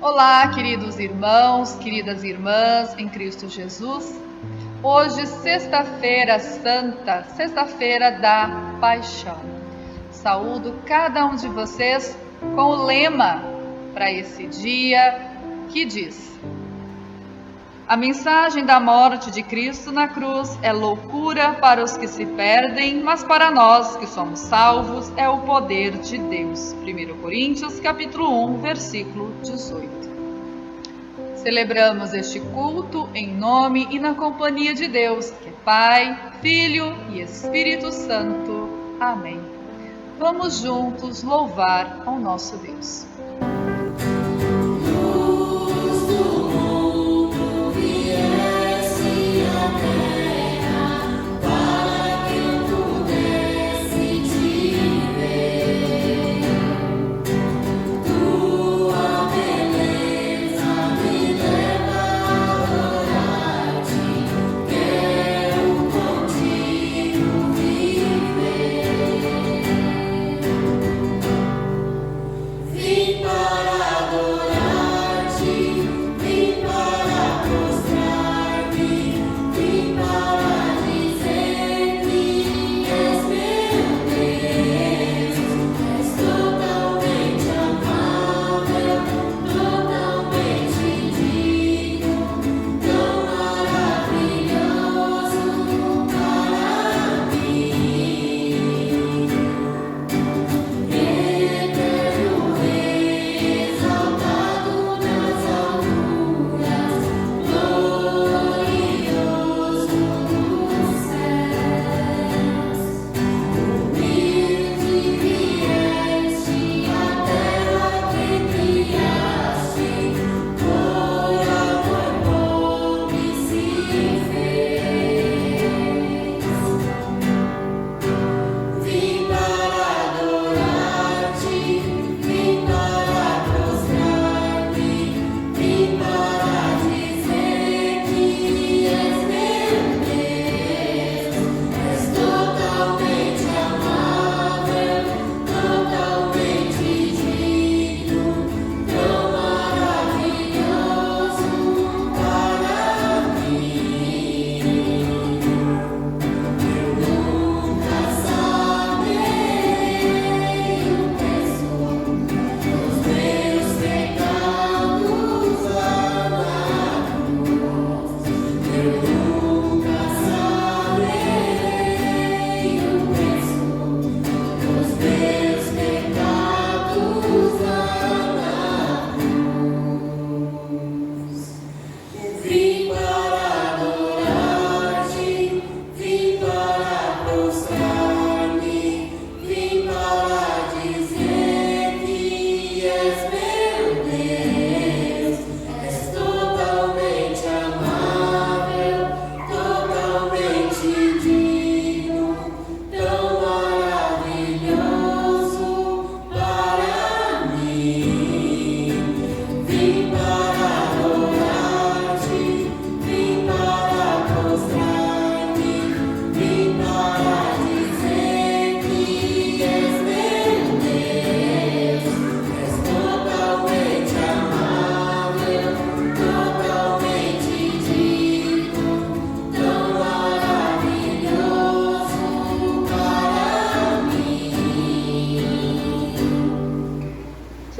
Olá, queridos irmãos, queridas irmãs em Cristo Jesus. Hoje, sexta-feira santa, sexta-feira da Paixão. Saúdo cada um de vocês com o lema para esse dia que diz: a mensagem da morte de Cristo na cruz é loucura para os que se perdem, mas para nós que somos salvos é o poder de Deus. 1 Coríntios, capítulo 1, versículo 18. Celebramos este culto em nome e na companhia de Deus, que é Pai, Filho e Espírito Santo. Amém. Vamos juntos louvar ao nosso Deus.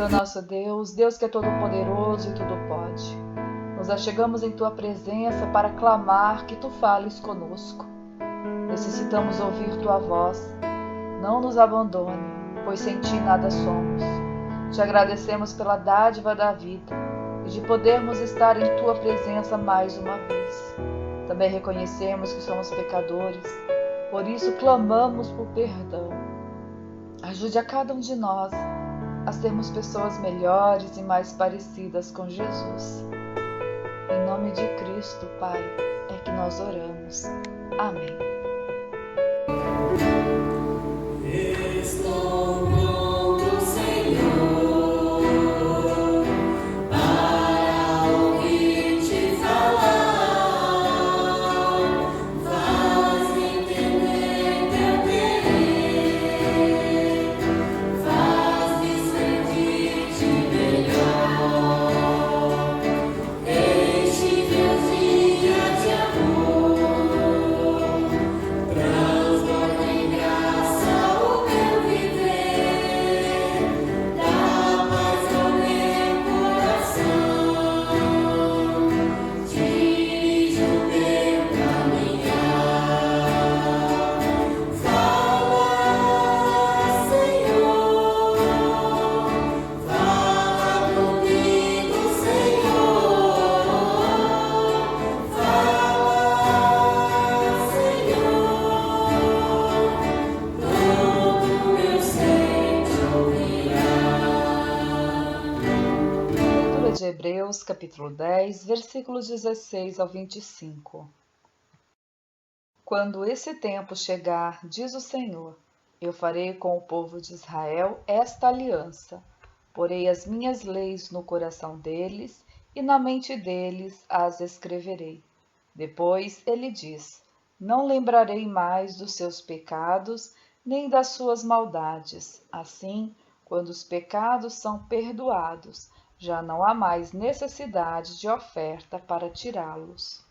Senhor nosso Deus, Deus que é todo-poderoso e tudo pode, nos achegamos em Tua presença para clamar que Tu fales conosco. Necessitamos ouvir Tua voz. Não nos abandone, pois sem Ti nada somos. Te agradecemos pela dádiva da vida e de podermos estar em Tua presença mais uma vez. Também reconhecemos que somos pecadores, por isso clamamos por perdão. Ajude a cada um de nós a sermos pessoas melhores e mais parecidas com Jesus. Em nome de Cristo, Pai, é que nós oramos. Amém. Estou pronto, Senhor, para ouvir-te falar. Faz-me entender teu querer, faz-me sentir-te melhor. de Hebreus, capítulo 10, versículos 16 ao 25. Quando esse tempo chegar, diz o Senhor, eu farei com o povo de Israel esta aliança. Porei as minhas leis no coração deles e na mente deles as escreverei. Depois ele diz, não lembrarei mais dos seus pecados, nem das suas maldades. Assim, quando os pecados são perdoados, já não há mais necessidade de oferta para tirá-los.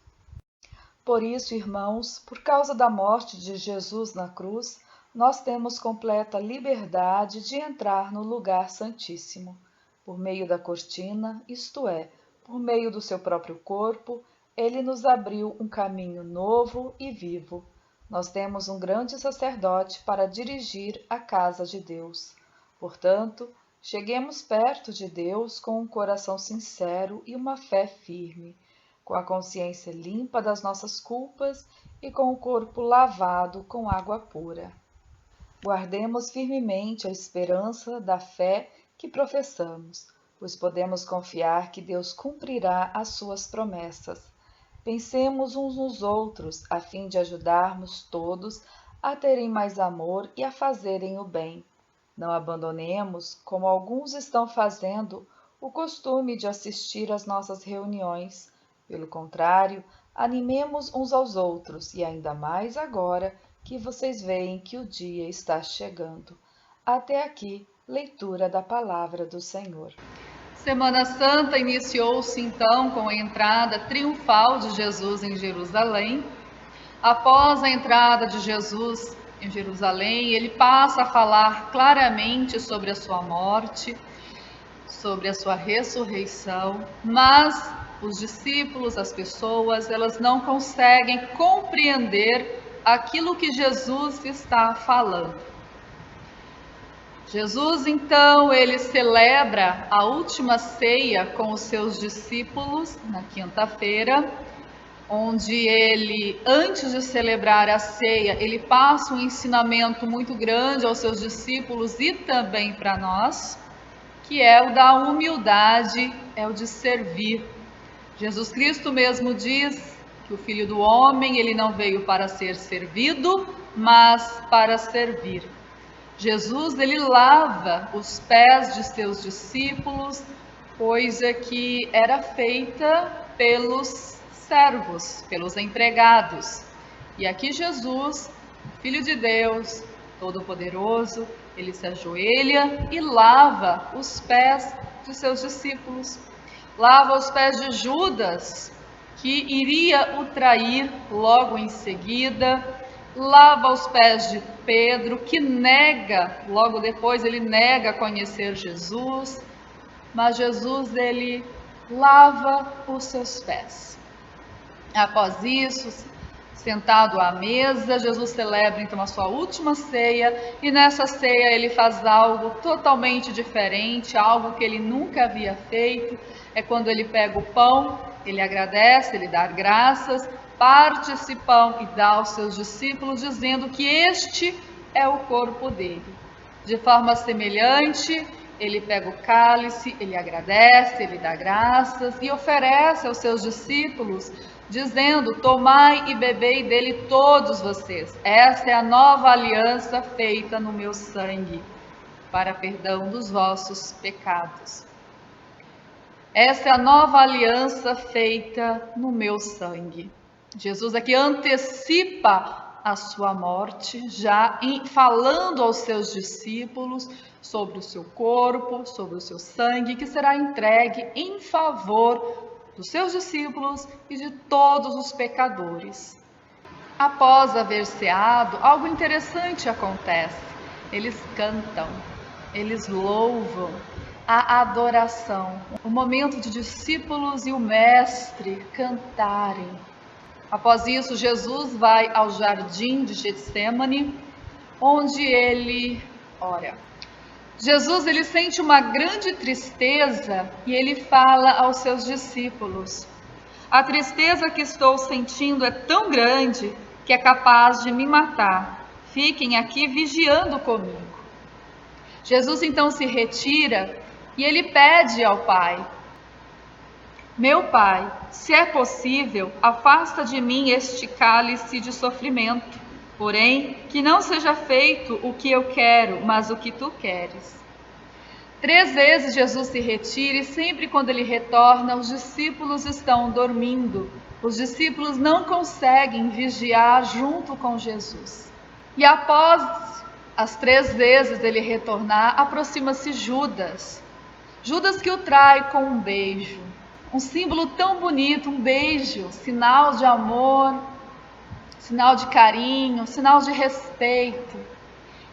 Por isso, irmãos, por causa da morte de Jesus na cruz, nós temos completa liberdade de entrar no lugar santíssimo, por meio da cortina, isto é, por meio do seu próprio corpo, ele nos abriu um caminho novo e vivo. Nós temos um grande sacerdote para dirigir a casa de Deus. Portanto, cheguemos perto de Deus com um coração sincero e uma fé firme, com a consciência limpa das nossas culpas e com o corpo lavado com água pura. Guardemos firmemente a esperança da fé que professamos, pois podemos confiar que Deus cumprirá as suas promessas. Pensemos uns nos outros, a fim de ajudarmos todos a terem mais amor e a fazerem o bem. Não abandonemos, como alguns estão fazendo, o costume de assistir às nossas reuniões. Pelo contrário, animemos uns aos outros, e ainda mais agora que vocês veem que o dia está chegando. Até aqui, leitura da palavra do Senhor. Semana Santa iniciou-se então com a entrada triunfal de Jesus em Jerusalém. Após a entrada de Jesus em Jerusalém, ele passa a falar claramente sobre a sua morte, sobre a sua ressurreição, mas os discípulos, as pessoas, elas não conseguem compreender aquilo que Jesus está falando. Jesus, então, ele celebra a última ceia com os seus discípulos na quinta-feira, onde ele, antes de celebrar a ceia, ele passa um ensinamento muito grande aos seus discípulos e também para nós, que é o da humildade, é o de servir. Jesus Cristo mesmo diz que o Filho do Homem, ele não veio para ser servido, mas para servir. Jesus, ele lava os pés de seus discípulos, coisa que era feita pelos servos, pelos empregados. E aqui Jesus, Filho de Deus, Todo-Poderoso, ele se ajoelha e lava os pés de seus discípulos. Lava os pés de Judas, que iria o trair logo em seguida. Lava os pés de Pedro, que nega, logo depois ele nega conhecer Jesus. Mas Jesus, ele lava os seus pés. Após isso, sentado à mesa, Jesus celebra então a sua última ceia, e nessa ceia ele faz algo totalmente diferente, algo que ele nunca havia feito. É quando ele pega o pão, ele agradece, ele dá graças, parte esse pão e dá aos seus discípulos, dizendo que este é o corpo dele. De forma semelhante, ele pega o cálice, ele agradece, ele dá graças e oferece aos seus discípulos, dizendo, tomai e bebei dele todos vocês. Esta é a nova aliança feita no meu sangue, para perdão dos vossos pecados. Esta é a nova aliança feita no meu sangue. Jesus aqui antecipa a sua morte, já falando aos seus discípulos sobre o seu corpo, sobre o seu sangue, que será entregue em favor dos seus discípulos e de todos os pecadores. Após haver ceado, algo interessante acontece. Eles cantam, eles louvam, a adoração. O momento de discípulos e o mestre cantarem. Após isso, Jesus vai ao jardim de Getsêmani, onde ele ora. Jesus, ele sente uma grande tristeza e ele fala aos seus discípulos: a tristeza que estou sentindo é tão grande que é capaz de me matar. Fiquem aqui vigiando comigo. Jesus então se retira e ele pede ao Pai: Meu Pai, se é possível, afasta de mim este cálice de sofrimento. Porém, que não seja feito o que eu quero, mas o que tu queres. 3 vezes Jesus se retira e sempre quando ele retorna, os discípulos estão dormindo. Os discípulos não conseguem vigiar junto com Jesus. E após as 3 vezes ele retornar, aproxima-se Judas. Judas que o trai com um beijo. Um símbolo tão bonito, um beijo, sinal de amor, sinal de carinho, sinal de respeito.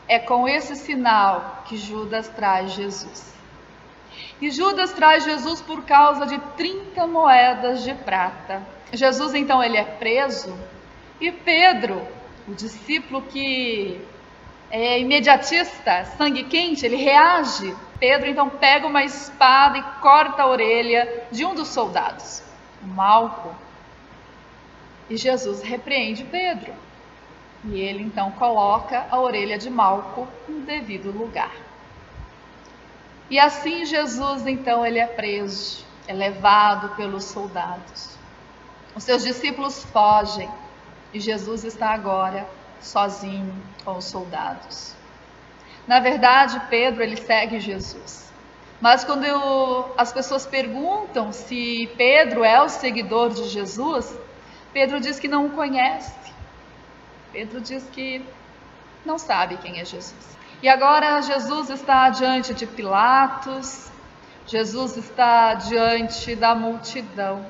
É com esse sinal que Judas traz Jesus. E Judas traz Jesus por causa de 30 moedas de prata. Jesus então ele é preso e Pedro, o discípulo que é imediatista, sangue quente, ele reage. Pedro então pega uma espada e corta a orelha de um dos soldados, o Malco. E Jesus repreende Pedro. E ele então coloca a orelha de Malco no devido lugar. E assim Jesus então ele é preso, é levado pelos soldados. Os seus discípulos fogem e Jesus está agora sozinho com os soldados. Na verdade, Pedro ele segue Jesus. Mas quando as pessoas perguntam se Pedro é o seguidor de Jesus, Pedro diz que não o conhece. Pedro diz que não sabe quem é Jesus. E agora Jesus está diante de Pilatos, Jesus está diante da multidão.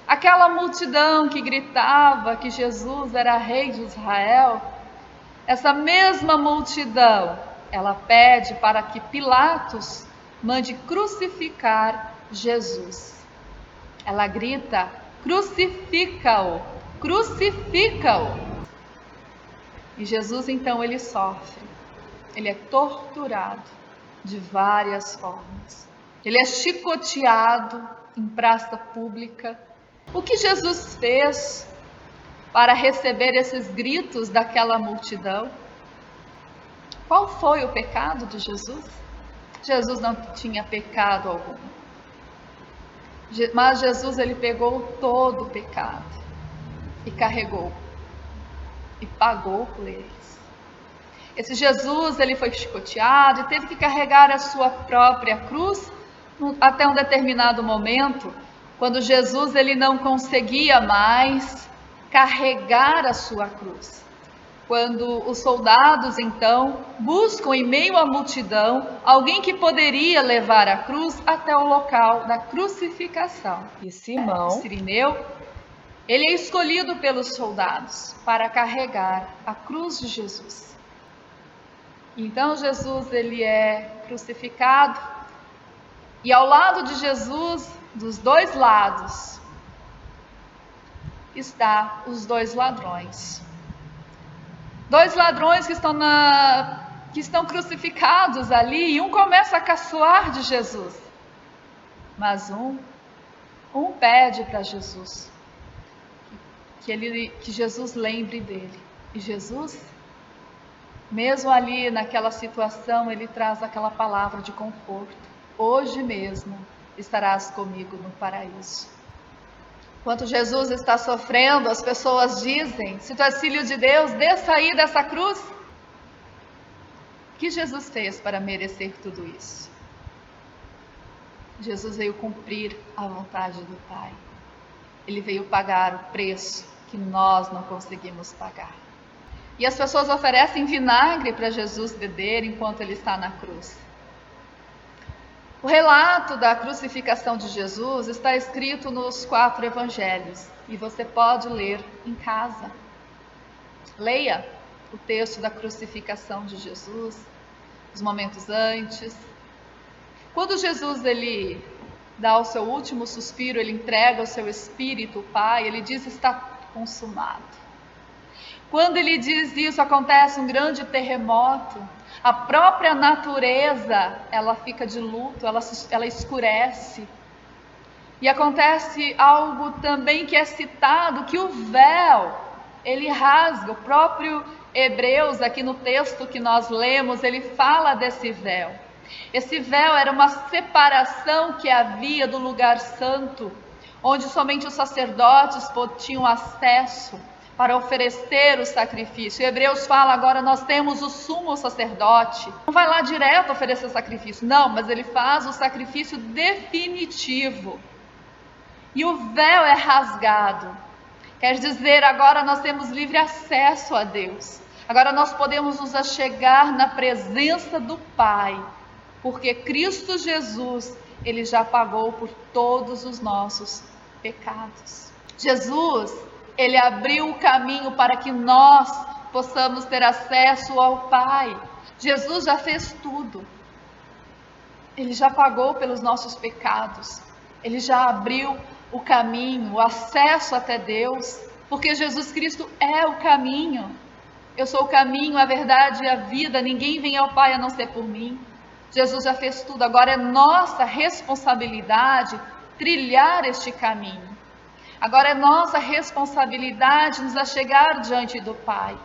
Aquela multidão que gritava que Jesus era rei de Israel, essa mesma multidão, ela pede para que Pilatos mande crucificar Jesus. Ela grita: crucifica-o, crucifica-o. E Jesus então ele sofre, ele é torturado de várias formas. Ele é chicoteado em praça pública. O que Jesus fez para receber esses gritos daquela multidão? Qual foi o pecado de Jesus? Jesus não tinha pecado algum. Mas Jesus ele pegou todo o pecado e carregou e pagou por eles. Esse Jesus ele foi chicoteado e teve que carregar a sua própria cruz até um determinado momento, quando Jesus ele não conseguia mais carregar a sua cruz. Quando os soldados então buscam em meio à multidão alguém que poderia levar a cruz até o local da crucificação. E Simão, Cirineu, ele é escolhido pelos soldados para carregar a cruz de Jesus. Então Jesus ele é crucificado e ao lado de Jesus, dos 2 lados, está os 2 ladrões. 2 ladrões que estão crucificados ali, e um começa a caçoar de Jesus. Mas um pede para Jesus que Jesus lembre dele. E Jesus, mesmo ali naquela situação, ele traz aquela palavra de conforto: hoje mesmo estarás comigo no paraíso. Enquanto Jesus está sofrendo, as pessoas dizem: se tu és filho de Deus, desça aí dessa cruz. O que Jesus fez para merecer tudo isso? Jesus veio cumprir a vontade do Pai. Ele veio pagar o preço que nós não conseguimos pagar. E as pessoas oferecem vinagre para Jesus beber enquanto ele está na cruz. O relato da crucificação de Jesus está escrito nos 4 evangelhos e você pode ler em casa. Leia o texto da crucificação de Jesus, os momentos antes. Quando Jesus ele dá o seu último suspiro, ele entrega o seu espírito ao Pai, ele diz: está consumado. Quando ele diz isso, acontece um grande terremoto. A própria natureza, ela fica de luto, ela escurece. E acontece algo também que é citado, que o véu, ele rasga. O próprio Hebreus, aqui no texto que nós lemos, ele fala desse véu. Esse véu era uma separação que havia do lugar santo, onde somente os sacerdotes tinham acesso para oferecer o sacrifício. Hebreus fala agora, nós temos o sumo sacerdote. Não vai lá direto oferecer sacrifício, não, mas ele faz o sacrifício definitivo. E o véu é rasgado. Quer dizer, agora nós temos livre acesso a Deus. Agora nós podemos nos achegar na presença do Pai, porque Cristo Jesus, Ele já pagou por todos os nossos pecados. Jesus, Ele abriu o caminho para que nós possamos ter acesso ao Pai. Jesus já fez tudo. Ele já pagou pelos nossos pecados. Ele já abriu o caminho, o acesso até Deus, porque Jesus Cristo é o caminho. Eu sou o caminho, a verdade e a vida. Ninguém vem ao Pai a não ser por mim. Jesus já fez tudo. Agora é nossa responsabilidade trilhar este caminho. Agora é nossa responsabilidade nos achegar diante do Pai.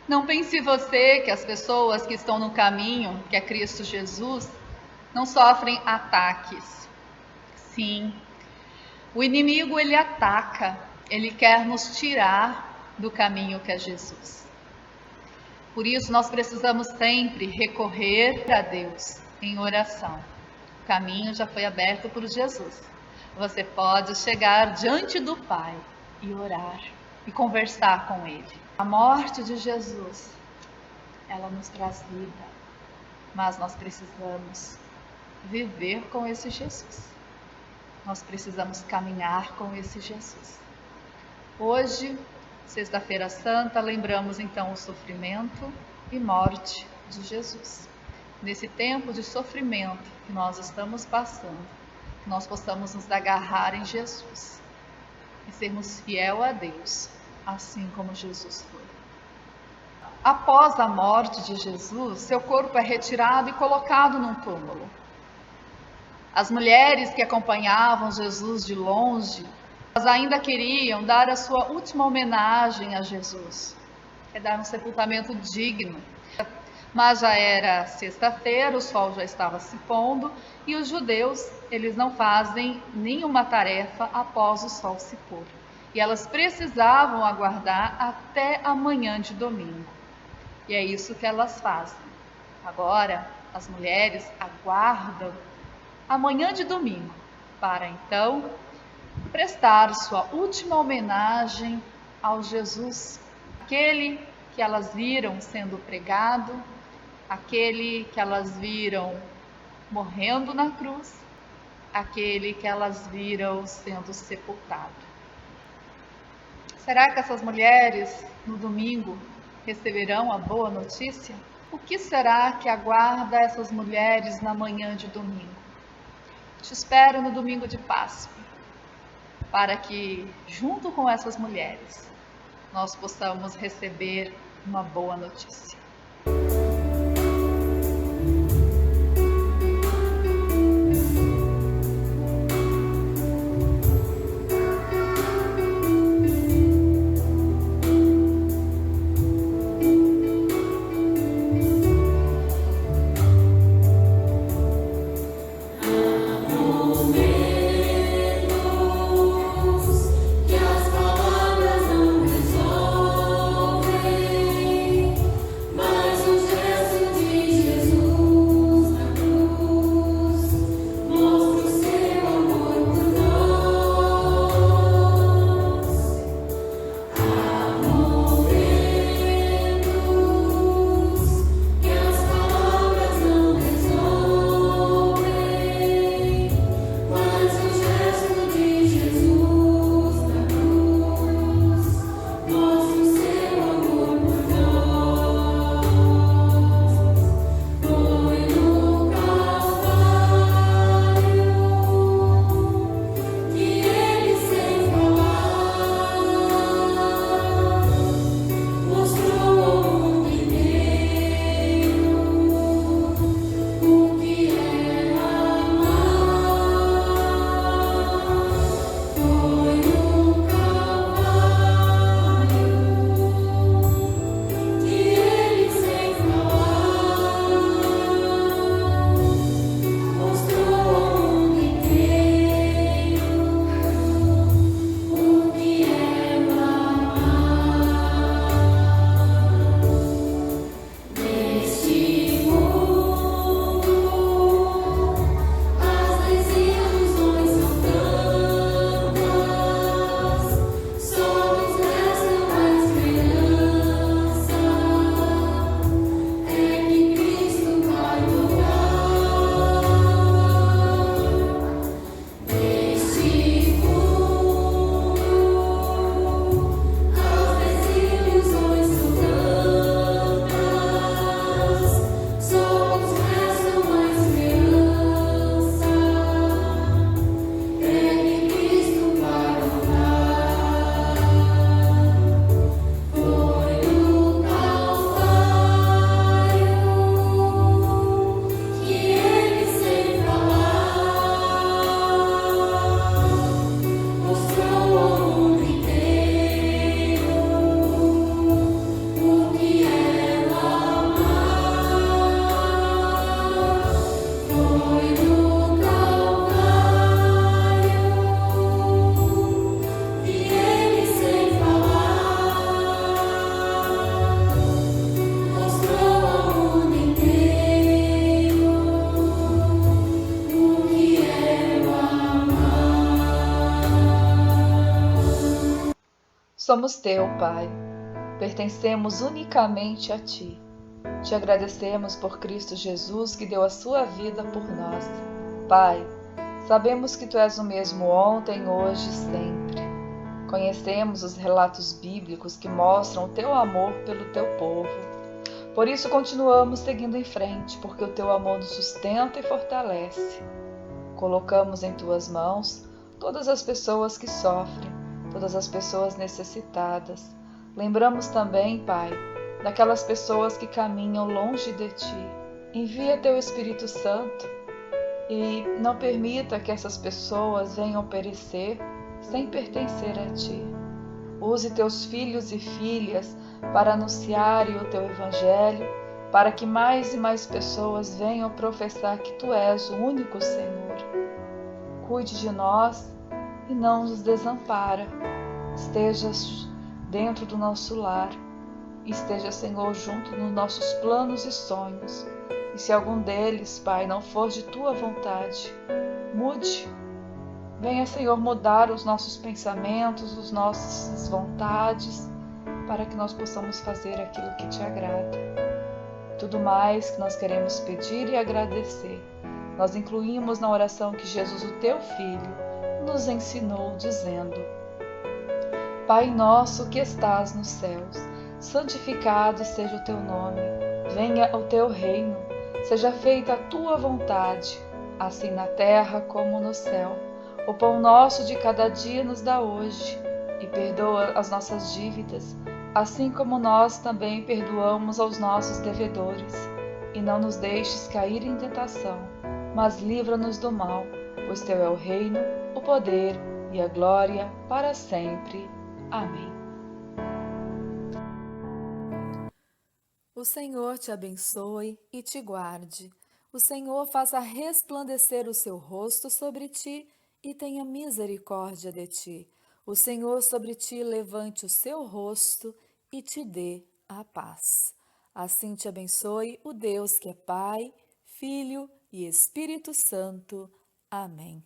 Não pense você que as pessoas que estão no caminho, que é Cristo Jesus, não sofrem ataques. Sim, o inimigo ele ataca, ele quer nos tirar do caminho que é Jesus. Por isso nós precisamos sempre recorrer a Deus em oração. O caminho já foi aberto por Jesus. Você pode chegar diante do Pai e orar e conversar com Ele. A morte de Jesus, ela nos traz vida, mas nós precisamos viver com esse Jesus. Nós precisamos caminhar com esse Jesus. Hoje, Sexta-feira Santa, lembramos então o sofrimento e morte de Jesus. Nesse tempo de sofrimento que nós estamos passando, que nós possamos nos agarrar em Jesus e sermos fiel a Deus, assim como Jesus foi. Após a morte de Jesus, seu corpo é retirado e colocado num túmulo. As mulheres que acompanhavam Jesus de longe, elas ainda queriam dar a sua última homenagem a Jesus, que é dar um sepultamento digno. Mas já era sexta-feira, o sol já estava se pondo e os judeus, eles não fazem nenhuma tarefa após o sol se pôr. E elas precisavam aguardar até a manhã de domingo. E é isso que elas fazem. Agora, as mulheres aguardam a manhã de domingo para então prestar sua última homenagem ao Jesus, aquele que elas viram sendo pregado, aquele que elas viram morrendo na cruz, aquele que elas viram sendo sepultado. Será que essas mulheres no domingo receberão a boa notícia? O que será que aguarda essas mulheres na manhã de domingo? Te espero no domingo de Páscoa, para que, junto com essas mulheres, nós possamos receber uma boa notícia. Que as palavras não resolvem. Somos teu, Pai. Pertencemos unicamente a ti. Te agradecemos por Cristo Jesus que deu a sua vida por nós. Pai, sabemos que tu és o mesmo ontem, hoje e sempre. Conhecemos os relatos bíblicos que mostram o teu amor pelo teu povo. Por isso continuamos seguindo em frente, porque o teu amor nos sustenta e fortalece. Colocamos em tuas mãos todas as pessoas que sofrem, todas as pessoas necessitadas. Lembramos também, Pai, daquelas pessoas que caminham longe de ti. Envia teu Espírito Santo e não permita que essas pessoas venham perecer sem pertencer a ti. Use teus filhos e filhas para anunciarem o teu Evangelho, para que mais e mais pessoas venham professar que tu és o único Senhor. Cuide de nós e não nos desampara. Estejas dentro do nosso lar. Esteja, Senhor, junto nos nossos planos e sonhos. E se algum deles, Pai, não for de tua vontade, mude. Venha, Senhor, mudar os nossos pensamentos, as nossas vontades, para que nós possamos fazer aquilo que te agrada. Tudo mais que nós queremos pedir e agradecer, nós incluímos na oração que Jesus, o teu Filho, nos ensinou, dizendo: Pai nosso que estás nos céus, santificado seja o teu nome. Venha o teu reino. Seja feita a tua vontade, assim na terra como no céu. O pão nosso de cada dia nos dá hoje, e perdoa as nossas dívidas, assim como nós também perdoamos aos nossos devedores. E não nos deixes cair em tentação, mas livra-nos do mal, pois teu é o reino, o poder e a glória para sempre. Amém. O Senhor te abençoe e te guarde. O Senhor faça resplandecer o seu rosto sobre ti e tenha misericórdia de ti. O Senhor sobre ti levante o seu rosto e te dê a paz. Assim te abençoe o Deus que é Pai, Filho e Espírito Santo. Amém.